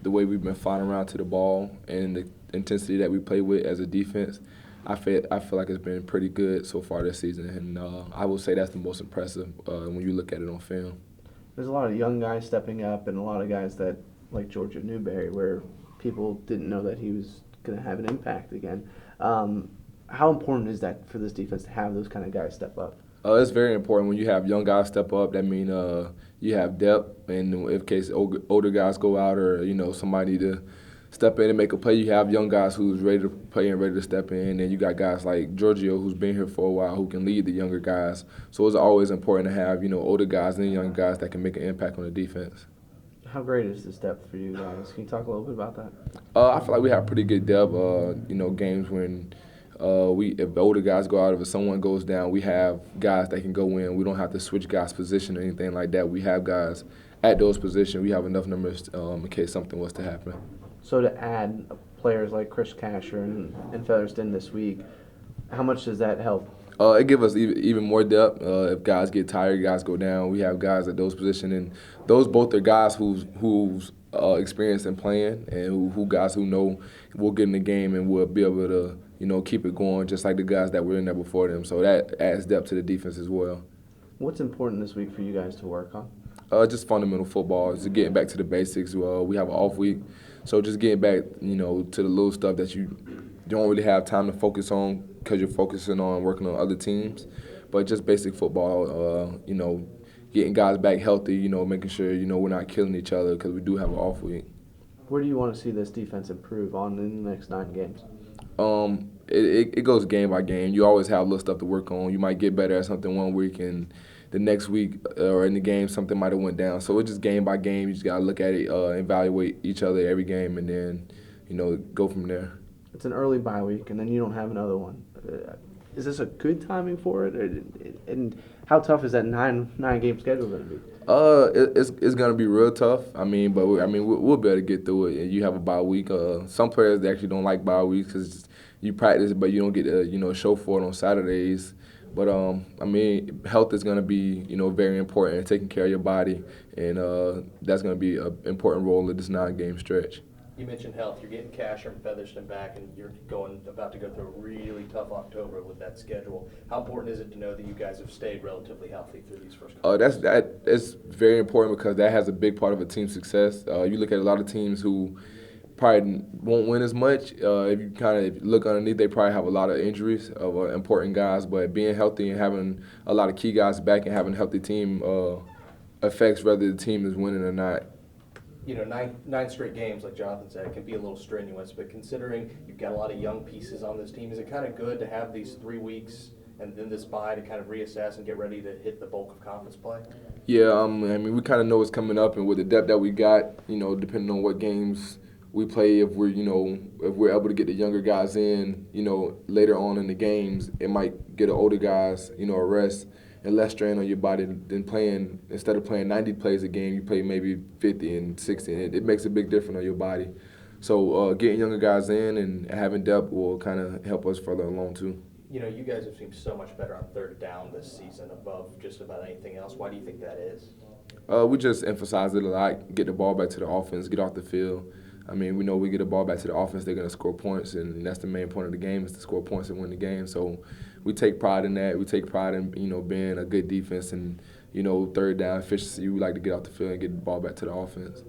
the way we've been flying around to the ball and the intensity that we play with as a defense, I feel like it's been pretty good so far this season, and I would say that's the most impressive when you look at it on film. There's a lot of young guys stepping up and a lot of guys that, like Georgia Newberry, where people didn't know that he was going to have an impact again. How important is that for this defense to have those kind of guys step up? It's very important when you have young guys step up. That means you have depth, and if case older guys go out or somebody to step in and make a play, you have young guys who's ready to play and ready to step in, and you got guys like Giorgio who's been here for a while who can lead the younger guys. So it's always important to have older guys and young guys that can make an impact on the defense. How great is this depth for you guys? Can you talk a little bit about that? I feel like we have pretty good depth. Games when if the older guys go out, if someone goes down, we have guys that can go in. We don't have to switch guys' position or anything like that. We have guys at those positions. We have enough numbers in case something was to happen. So to add players like Chris Casher and Featherston this week, how much does that help? It gives us even more depth. If guys get tired, guys go down. We have guys at those positions, and those both are guys who's experienced in playing, and who guys who know will get in the game and will be able to keep it going, just like the guys that were in there before them. So that adds depth to the defense as well. What's important this week for you guys to work on? Just fundamental football, just getting back to the basics. We have an off week, so just getting back, to the little stuff that you don't really have time to focus on because you're focusing on working on other teams. But just basic football, getting guys back healthy, making sure, we're not killing each other because we do have an off week. Where do you want to see this defense improve on in the next 9 games? It goes game by game. You always have little stuff to work on. You might get better at something one week, and the next week or in the game something might have went down. So it's just game by game. You just gotta look at it, evaluate each other every game, and then go from there. It's an early bye week, and then you don't have another one. Is this a good timing for it? And how tough is that nine game schedule going to be? It's gonna be real tough. We'll be able to get through it. And you have a bye week. Some players they actually don't like bye weeks because you practice, but you don't get to show for it on Saturdays. But health is gonna be very important, and taking care of your body, and that's gonna be an important role in this 9-game stretch. You mentioned health. You're getting Casher and Featherston back, and you're about to go through a really tough October with that schedule. How important is it to know that you guys have stayed relatively healthy through these first couple? That's very important because that has a big part of a team's success. You look at a lot of teams who probably won't win as much. If you look underneath, they probably have a lot of injuries of important guys. But being healthy and having a lot of key guys back and having a healthy team affects whether the team is winning or not. Nine straight games, like Jonathan said, can be a little strenuous, but considering you've got a lot of young pieces on this team, is it kind of good to have these 3 weeks and then this bye to kind of reassess and get ready to hit the bulk of conference play? Yeah, we kind of know what's coming up, and with the depth that we got, depending on what games we play, if we're able to get the younger guys in, later on in the games, it might get the older guys, a rest and less strain on your body than playing. Instead of playing 90 plays a game, you play maybe 50 and 60, and it makes a big difference on your body. So getting younger guys in and having depth will kind of help us further along too. You guys have seemed so much better on third down this season above just about anything else. Why do you think that is? We just emphasize it a lot, get the ball back to the offense, get off the field. We know we get the ball back to the offense, they're going to score points, and that's the main point of the game is to score points and win the game. So we take pride in that. We take pride in, being a good defense and, third down efficiency. We like to get off the field and get the ball back to the offense.